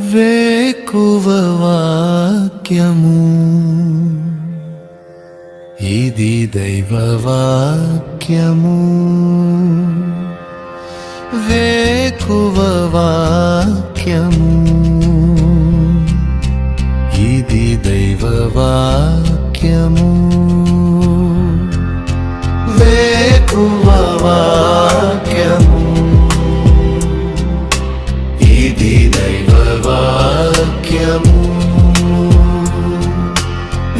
వేకువ వాక్యము ఇది దైవ వాక్యము. వేకువ వాక్యము ఇది దైవ వాక్యము. వేకువ వాక్యము ఇది దైవ వాక్యము.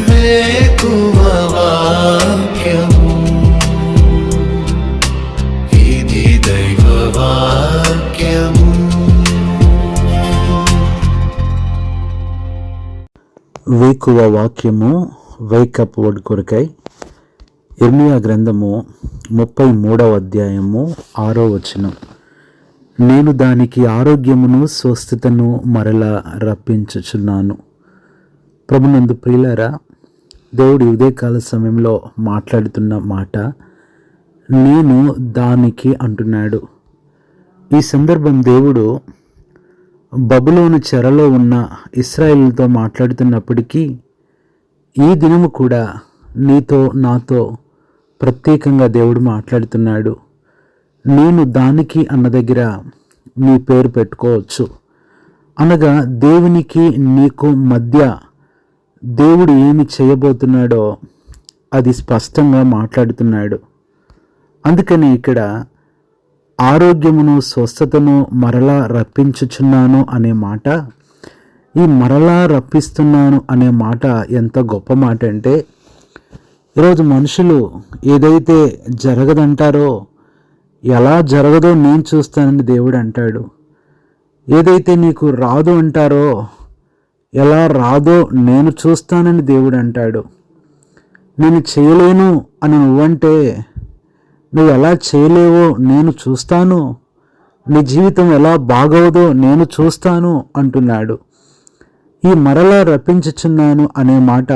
వేకువ వాక్యము ఇది దైవ వాక్యము. వేకువ వాక్యము వేకప్ వర్డ్ కొరకై ఇర్మియా గ్రంథము 33వ అధ్యాయము 6వ వచనం. నేను దానికి ఆరోగ్యమును స్వస్థతను మరలా రప్పించుచున్నాను. ప్రభునందు ప్రియులారా, దేవుడి ఉదయకాల సమయంలో మాట్లాడుతున్న మాట నేను దానికి అంటున్నాడు. ఈ సందర్భం దేవుడు బబులోను చెరలో ఉన్న ఇశ్రాయేలుతో మాట్లాడుతున్నప్పటికీ ఈ దినము కూడా నీతో నాతో ప్రత్యేకంగా దేవుడు మాట్లాడుతున్నాడు. నేను దానికి అన్న దగ్గర నీ పేరు పెట్టుకోవచ్చు. అనగా దేవునికి నీకు మధ్య దేవుడు ఏమి చేయబోతున్నాడో అది స్పష్టంగా మాట్లాడుతున్నాడు. అందుకని ఇక్కడ ఆరోగ్యమును స్వస్థతను మరలా రప్పించుచున్నాను అనే మాట, ఈ మరలా రప్పిస్తున్నాను అనే మాట ఎంత గొప్ప మాట అంటే, ఈరోజు మనుషులు ఏదైతే జరగదంటారో, ఎలా జరగదో నేను చూస్తానని దేవుడు అంటాడు. ఏదైతే నీకు రాదు అంటారో, ఎలా రాదో నేను చూస్తానని దేవుడు అంటాడు. నేను చేయలేను అని నువ్వంటే, నువ్వు ఎలా చేయలేవో నేను చూస్తాను, నీ జీవితం ఎలా బాగోదో నేను చూస్తాను అంటున్నాడు. ఈ మరలా రప్పించుచున్నాను అనే మాట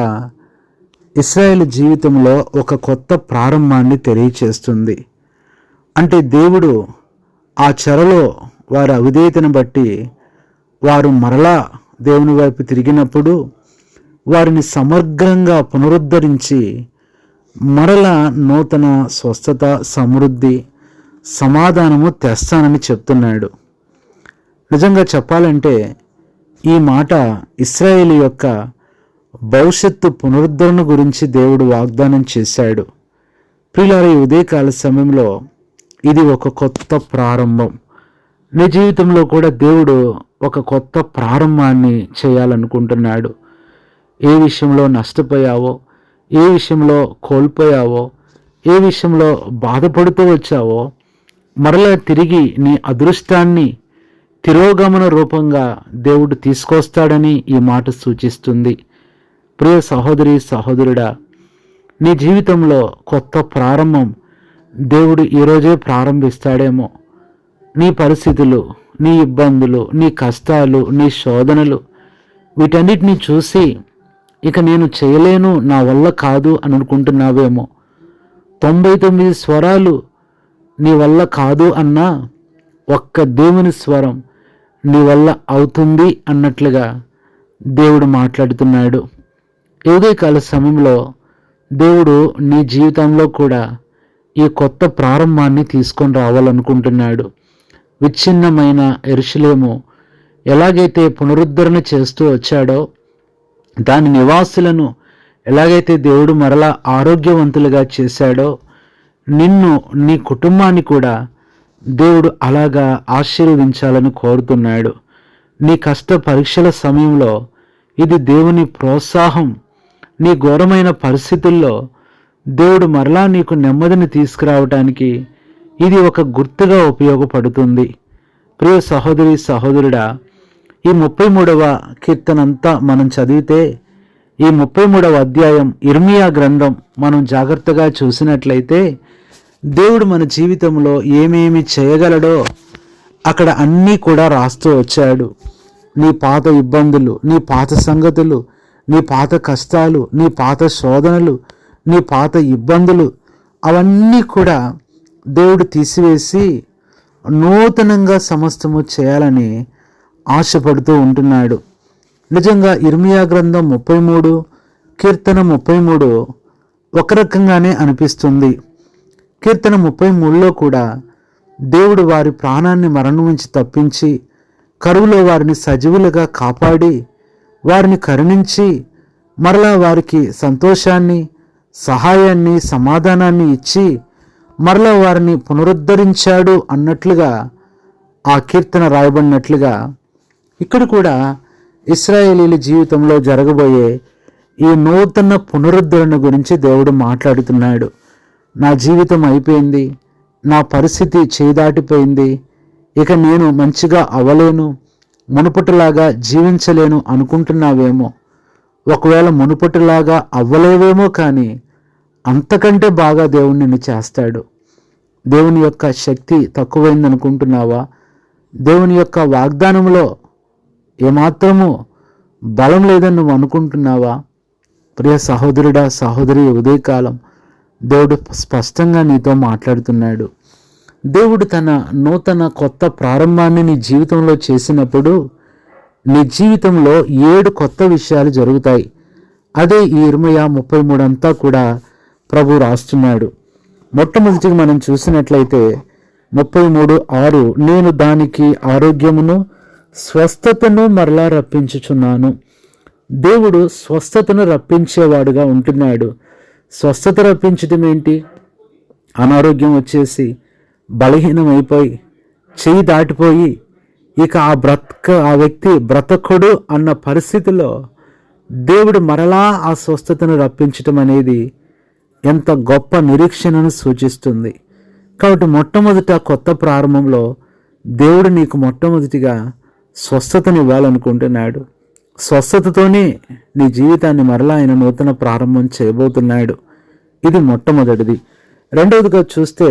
ఇశ్రాయేలు జీవితంలో ఒక కొత్త ప్రారంభాన్ని తెలియచేస్తుంది. అంటే దేవుడు ఆ చెరలో వారి అవిధేయతను బట్టి వారు మరలా దేవుని వైపు తిరిగినప్పుడు వారిని సమగ్రంగా పునరుద్ధరించి మరలా నూతన స్వస్థత, సమృద్ధి, సమాధానము తెస్తానని చెప్తున్నాడు. నిజంగా చెప్పాలంటే ఈ మాట ఇశ్రాయేలు యొక్క భవిష్యత్తు పునరుద్ధరణ గురించి దేవుడు వాగ్దానం చేశాడు. ప్రియులారా, ఈ ఉదయకాల సమయంలో ఇది ఒక కొత్త ప్రారంభం. నీ జీవితంలో కూడా దేవుడు ఒక కొత్త ప్రారంభాన్ని చేయాలనుకుంటున్నాడు. ఏ విషయంలో నష్టపోయావో, ఏ విషయంలో కోల్పోయావో, ఏ విషయంలో బాధపడుతూ వచ్చావో, మరలా తిరిగి నీ అదృష్టాన్ని తిరోగమన రూపంగా దేవుడు తీసుకొస్తాడని ఈ మాట సూచిస్తుంది. ప్రియ సహోదరి సహోదరుడా, నీ జీవితంలో కొత్త ప్రారంభం దేవుడు ఈరోజే ప్రారంభిస్తాడేమో. నీ పరిస్థితులు, నీ ఇబ్బందులు, నీ కష్టాలు, నీ శోధనలు, వీటన్నిటిని చూసి ఇక నేను చేయలేను, నా వల్ల కాదు అని అనుకుంటున్నావేమో. 99 స్వరాలు నీ వల్ల కాదు అన్నా ఒక్క దేవుని స్వరం నీ వల్ల అవుతుంది అన్నట్లుగా దేవుడు మాట్లాడుతున్నాడు. ఉదయకాల సమయంలో దేవుడు నీ జీవితంలో కూడా ఈ కొత్త ప్రారంభాన్ని తీసుకొని రావాలనుకుంటున్నాడు. విచ్ఛిన్నమైన యెరూషలేము ఎలాగైతే పునరుద్ధరణ చేస్తూ వచ్చాడో, దాని నివాసులను ఎలాగైతే దేవుడు మరలా ఆరోగ్యవంతులుగా చేశాడో, నిన్ను, నీ కుటుంబాన్ని కూడా దేవుడు అలాగా ఆశీర్వదించాలని కోరుతున్నాడు. నీ కష్ట పరీక్షల సమయంలో ఇది దేవుని ప్రోత్సాహం. నీ ఘోరమైన పరిస్థితుల్లో దేవుడు మరలా నీకు నెమ్మదిని తీసుకురావటానికి ఇది ఒక గుర్తుగా ఉపయోగపడుతుంది. ప్రియ సహోదరి సహోదరుడా, ఈ 33వ కీర్తనంతా మనం చదివితే, ఈ 33వ అధ్యాయం ఇర్మియా గ్రంథం మనం జాగ్రత్తగా చూసినట్లయితే, దేవుడు మన జీవితంలో ఏమేమి చేయగలడో అక్కడ అన్నీ కూడా రాస్తూ వచ్చాడు. నీ పాత ఇబ్బందులు, నీ పాత సంగతులు, నీ పాత కష్టాలు, నీ పాత శోధనలు, నీ పాత ఇబ్బందులు, అవన్నీ కూడా దేవుడు తీసివేసి నూతనంగా సమస్తము చేయాలని ఆశపడుతూ ఉంటున్నాడు. నిజంగా ఇర్మియా గ్రంథం 33, కీర్తన 33 ఒక రకంగానే అనిపిస్తుంది. కీర్తన 33లో కూడా దేవుడు వారి ప్రాణాన్ని మరణం నుంచి తప్పించి కరువులో వారిని సజీవులుగా కాపాడి వారిని కరుణించి మరలా వారికి సంతోషాన్ని, సహాయాన్ని, సమాధానాన్ని ఇచ్చి మరలా వారిని పునరుద్ధరించాడు అన్నట్లుగా ఆ కీర్తన రాయబడినట్లుగా ఇక్కడ కూడా ఇశ్రాయేలీల జీవితంలో జరగబోయే ఈ నూతన పునరుద్ధరణ గురించి దేవుడు మాట్లాడుతున్నాడు. నా జీవితం అయిపోయింది, నా పరిస్థితి చేదాటిపోయింది, ఇక నేను మంచిగా అవ్వలేను, మునుపటిలాగా జీవించలేను అనుకుంటున్నావేమో. ఒకవేళ మునుపటిలాగా అవ్వలేవేమో, కానీ అంతకంటే బాగా దేవుడు నిన్ను చేస్తాడు. దేవుని యొక్క శక్తి తక్కువైంది అనుకుంటున్నావా? దేవుని యొక్క వాగ్దానంలో ఏమాత్రము బలం లేదని నువ్వు అనుకుంటున్నావా? ప్రియ సహోదరుడా, సహోదరి, ఉదయకాలం దేవుడు స్పష్టంగా నీతో మాట్లాడుతున్నాడు. దేవుడు తన నూతన కొత్త ప్రారంభాన్ని నీ జీవితంలో చేసినప్పుడు నీ జీవితంలో 7 కొత్త విషయాలు జరుగుతాయి. అదే ఈ ఇర్మియా 33 అంతా కూడా ప్రభు రాస్తున్నాడు. మొట్టమొదటిగా మనం చూసినట్లయితే 33:6 నేను దానికి ఆరోగ్యమును స్వస్థతను మరలా రప్పించుచున్నాను. దేవుడు స్వస్థతను రప్పించేవాడుగా ఉంటున్నాడు. స్వస్థత రప్పించటం ఏంటి? అనారోగ్యం వచ్చేసి బలహీనమైపోయి చెయ్యి దాటిపోయి ఇక ఆ వ్యక్తి బ్రతకుడు అన్న పరిస్థితిలో దేవుడు మరలా ఆ స్వస్థతను రప్పించటం అనేది ఎంత గొప్ప నిరీక్షణను సూచిస్తుంది. కాబట్టి మొట్టమొదట కొత్త ప్రారంభంలో దేవుడు నీకు మొట్టమొదటిగా స్వస్థతను ఇవ్వాలనుకుంటున్నాడు. స్వస్థతతోనే నీ జీవితాన్ని మరలా ఆయన నూతన ప్రారంభం చేయబోతున్నాడు. ఇది మొట్టమొదటిది. రెండవదిగా చూస్తే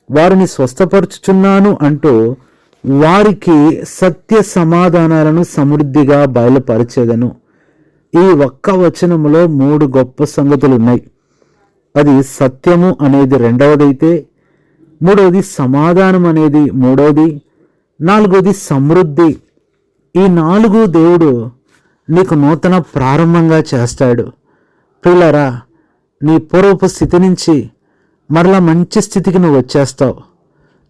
వారిని స్వస్థపరచుచున్నాను అంటూ వారికి సత్య సమాధానాలను సమృద్ధిగా బయలుపరిచేదను. ఈ ఒక్క వచనములో 3 గొప్ప సంగతులు ఉన్నాయి. అది సత్యము అనేది రెండవదైతే, మూడవది సమాధానం అనేది మూడవది, నాలుగవది సమృద్ధి. ఈ 4 దేవుడు నీకు నూతన ప్రారంభంగా చేస్తాడు. ప్రియులారా, నీ పూర్వపు స్థితి నుంచి మరలా మంచి స్థితికి నువ్వు వచ్చేస్తావు.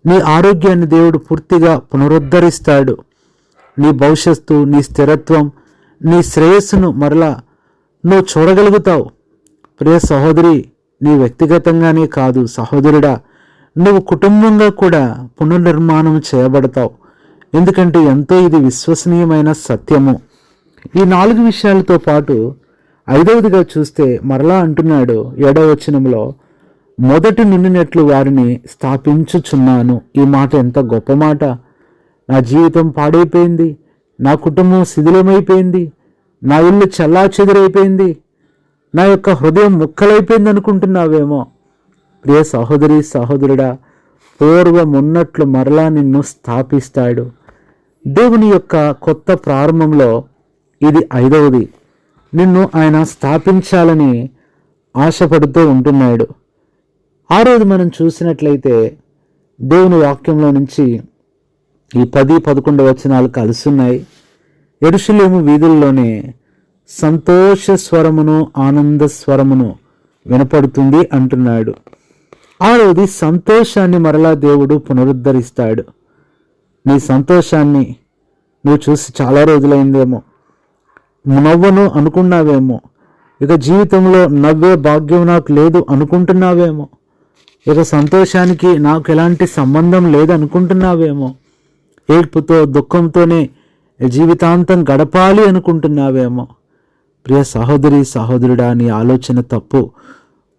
నీ ఆరోగ్యాన్ని దేవుడు పూర్తిగా పునరుద్ధరిస్తాడు. నీ భవిష్యత్తు, నీ స్థిరత్వం, నీ శ్రేయస్సును మరలా నువ్వు చూడగలుగుతావు. ప్రియ సహోదరి, నీ వ్యక్తిగతంగానే కాదు సహోదరుడా, నువ్వు కుటుంబంగా కూడా పునర్నిర్మాణం చేయబడతావు. ఎందుకంటే ఎంతో ఇది విశ్వసనీయమైన సత్యము. ఈ 4 విషయాలతో పాటు 5వదిగా చూస్తే మరలా అంటున్నాడు 7వ వచనంలో, మొదటి నిండినట్లు వారిని స్థాపించుచున్నాను. ఈ మాట ఎంత గొప్ప మాట. నా జీవితం పాడైపోయింది, నా కుటుంబం శిథిలమైపోయింది, నా ఇల్లు చెల్లాచెదురైపోయింది, నా యొక్క హృదయం ముక్కలైపోయింది అనుకుంటున్నావేమో. ప్రియ సహోదరి, సహోదరుడా, పూర్వమున్నట్లు మరలా నిన్ను స్థాపిస్తాడు. దేవుని యొక్క కొత్త ప్రారంభంలో ఇది 5వది. నిన్ను ఆయన స్థాపించాలని ఆశపడుతూ ఉంటున్నాడు. 6వది మనం చూసినట్లయితే దేవుని వాక్యంలో నుంచి ఈ 10, 11 వచనాలు కలుస్తున్నాయి. యెరూషలేము వీధుల్లోనే సంతోష స్వరమును, ఆనంద స్వరమును వినపడుతుంది అంటున్నాడు. 6వది సంతోషాన్ని మరలా దేవుడు పునరుద్ధరిస్తాడు. నీ సంతోషాన్ని నువ్వు చూసి చాలా రోజులైందేమో, నవ్వను అనుకున్నావేమో, ఇక జీవితంలో నవ్వే భాగ్యం నాకు లేదు అనుకుంటున్నావేమో, ఇక సంతోషానికి నాకు ఎలాంటి సంబంధం లేదనుకుంటున్నావేమో, ఏడ్పుతో దుఃఖంతోనే జీవితాంతం గడపాలి అనుకుంటున్నావేమో. ప్రియ సహోదరి, సహోదరుడా, నీ ఆలోచన తప్పు.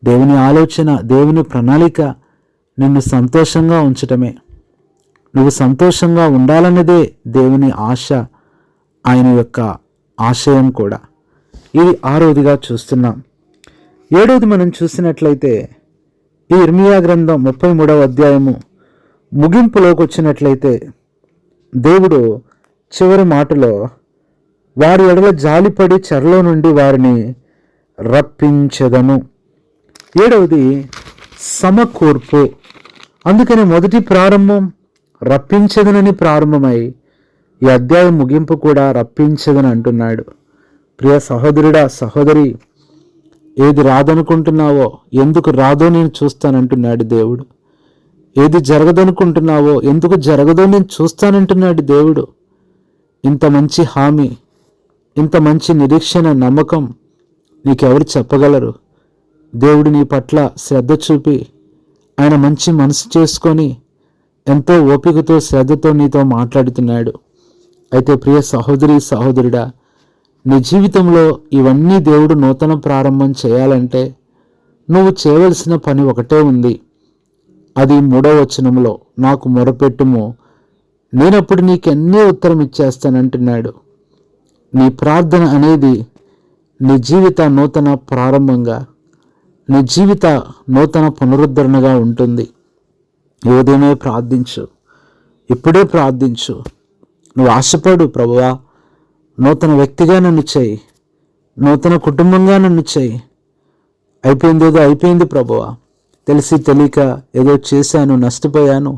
దేవుని ఆలోచన, దేవుని ప్రణాళిక నిన్ను సంతోషంగా ఉంచటమే. నువ్వు సంతోషంగా ఉండాలన్నదే దేవుని ఆశ, ఆయన యొక్క ఆశయం కూడా. ఇది 6వదిగా చూస్తున్నాం. 7వది మనం చూసినట్లయితే ఈ ఇర్మియా గ్రంథం 33వ అధ్యాయము ముగింపులోకి వచ్చినట్లయితే దేవుడు చివరి మాటలో వారి ఎడల జాలిపడి చెరలో నుండి వారిని రప్పించెదను. 7వది సమకూర్పు. అందుకని మొదటి ప్రారంభం రప్పించదనని ప్రారంభమై ఈ అధ్యాయం ముగింపు కూడా రప్పించదని అంటున్నాడు. ప్రియ సహోదరుడా, సహోదరి, ఏది రాదనుకుంటున్నావో, ఎందుకు రాదో నేను చూస్తానంటున్నాడు దేవుడు. ఏది జరగదనుకుంటున్నావో, ఎందుకు జరగదో నేను చూస్తానంటున్నాడు దేవుడు. ఇంత మంచి హామీ, ఇంత మంచి నిరీక్షణ, నమ్మకం నీకెవరు చెప్పగలరు? దేవుడు నీ పట్ల శ్రద్ధ చూపి, ఆయన మంచి మనసు చేసుకొని ఎంతో ఓపికతో, శ్రద్ధతో నీతో మాట్లాడుతున్నాడు. అయితే ప్రియ సహోదరి, సహోదరుడా, నీ జీవితంలో ఇవన్నీ దేవుడు నూతన ప్రారంభం చేయాలంటే నువ్వు చేయవలసిన పని ఒకటే ఉంది. అది 3వ వచనంలో, నాకు మొరపెట్టుము, నేనప్పుడు నీకెన్నే ఉత్తరం ఇచ్చేస్తానంటున్నాడు. నీ ప్రార్థన అనేది నీ జీవిత నూతన ప్రారంభంగా, నీ జీవిత నూతన పునరుద్ధరణగా ఉంటుంది. ఈ ఉదయమే ప్రార్థించు, ఇప్పుడే ప్రార్థించు. నువ్వు ఆశపడు, ప్రభువా నూతన వ్యక్తిగా నన్ను చేయి, నూతన కుటుంబంగా నన్ను చేయి. అయిపోయింది, ఏదో అయిపోయింది ప్రభువా, తెలిసి తెలియక ఏదో చేశాను, నష్టపోయాను,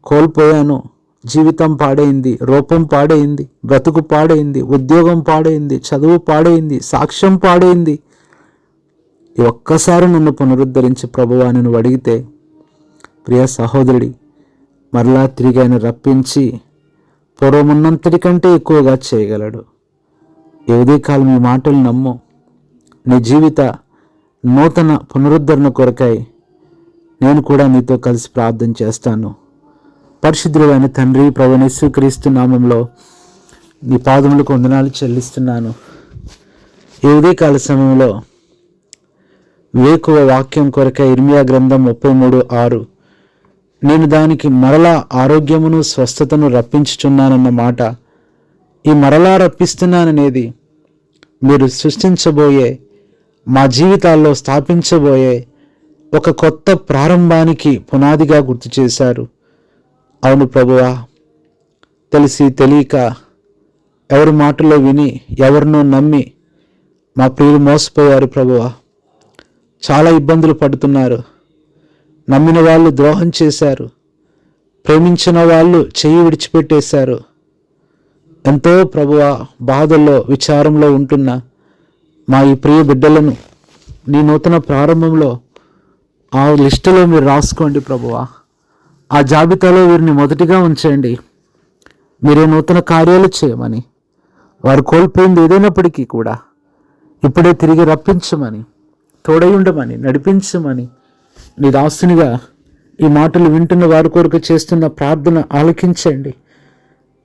కోల్పోయాను, జీవితం పాడైంది, రూపం పాడైంది, బ్రతుకు పాడైంది, ఉద్యోగం పాడైంది, చదువు పాడైంది, సాక్ష్యం పాడైంది. ఈ ఒక్కసారి నన్ను పునరుద్ధరించి ప్రభువా నేను అడిగితే, ప్రియ సహోదరుడి, మరలా తిరిగి ఆయన రప్పించి పూర్వమున్నంతటి కంటే ఎక్కువగా చేయగలడు. ఈ ఉదయకాలం ఈ మాటలు నమ్ము. నీ జీవిత నూతన పునరుద్ధరణ కొరకై నేను కూడా నీతో కలిసి ప్రార్థన చేస్తాను. పరిశుద్ధుడైన తండ్రి, ప్రభువైన యేసుక్రీస్తు నామంలో నీ పాదములకు వందనాలు చెల్లిస్తున్నాను. ఈ ఉదయకాల సమయంలో వేకువ వాక్యం కొరకై ఇర్మియా గ్రంథం 33:6, నేను దానికి మరలా ఆరోగ్యమును స్వస్థతను రప్పించుచున్నానన్న మాట, ఈ మరలా రప్పిస్తున్నాననేది మీరు సృష్టించబోయే, మా జీవితాల్లో స్థాపించబోయే ఒక కొత్త ప్రారంభానికి పునాదిగా గుర్తు చేశారు. అవును ప్రభువా, తెలిసి తెలియక ఎవరి మాటలో విని ఎవరినో నమ్మి మా ప్రియులు మోసపోయారు ప్రభువా. చాలా ఇబ్బందులు పడుతున్నారు. నమ్మిన వాళ్ళు ద్రోహం చేశారు, ప్రేమించిన వాళ్ళు చెయ్యి విడిచిపెట్టేశారు. ఎంతో ప్రభువా బాధల్లో, విచారంలో ఉంటున్న మా ఈ ప్రియ బిడ్డలను నీ నూతన ప్రారంభంలో ఆ లిస్టులో మీరు రాసుకోండి ప్రభువా. ఆ జాబితాలో వీరిని మొదటిగా ఉంచండి. మీరే నూతన కార్యాలు చేయమని, వారు కోల్పోయింది ఏదైనప్పటికీ కూడా ఇప్పుడే తిరిగి రప్పించమని, తోడై ఉండమని, నడిపించమని నీ దాసునిగా ఈ మాటలు వింటున్న వారి కొరకు చేస్తున్న ప్రార్థన ఆలకించండి.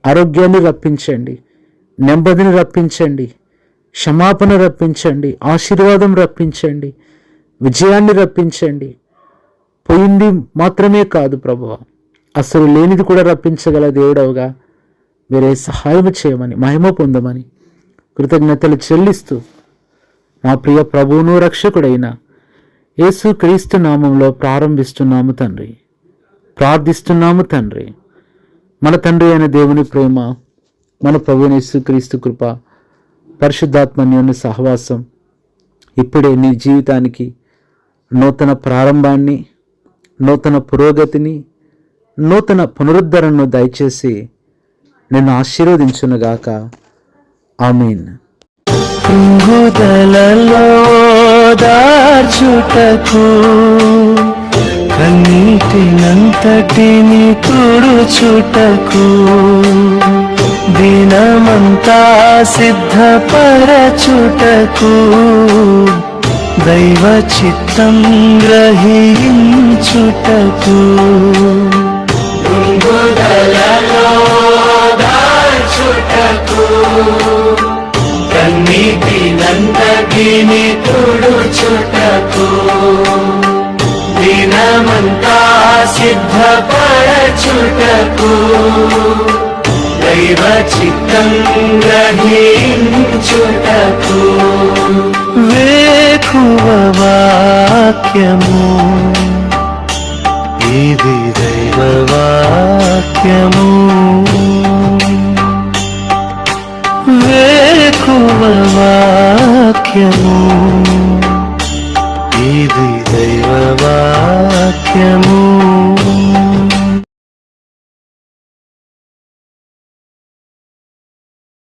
ఆరోగ్యాన్ని రప్పించండి, నెమ్మదిని రప్పించండి, క్షమాపణ రప్పించండి, ఆశీర్వాదం రప్పించండి, విజయాన్ని రప్పించండి. పోయింది మాత్రమే కాదు ప్రభువా, అసలు లేనిది కూడా రప్పించగల దేవుడవుగా మీరే సహాయం చేయమని, మహిమ పొందమని కృతజ్ఞతలు చెల్లిస్తూ మా ప్రియ ప్రభువును రక్షకుడైన యేసుక్రీస్తు నామంలో ప్రారంభిస్తున్నాము తండ్రి, ప్రార్థిస్తున్నాము తండ్రి. మన తండ్రి అయిన దేవుని ప్రేమ, మన ప్రభువైన యేసుక్రీస్తు కృప, పరిశుద్ధాత్మన్యోని సహవాసం ఇప్పుడే నీ జీవితానికి నూతన ప్రారంభాన్ని, నూతన పురోగతిని, నూతన పునరుద్ధరణను దయచేసి నిన్ను ఆశీర్వదించునుగాక. ఆమేన్. కృంగుదలలో దార్చుటకు, కన్నీటినంతటిని తుడుచుటకు, దినమంతా సిద్ధపరచుటకు, దైవ చిత్తం గ్రహించుటకు. కృంగుదలలో దార్చుటకు, కన్నీటినంతటిని తుడుచుటకు, దినమంతా సిద్ధపరచుటకు, దైవ చిత్తం గ్రహించుటకు. వేకువ వాక్యము, ఇది దైవ వాక్యము.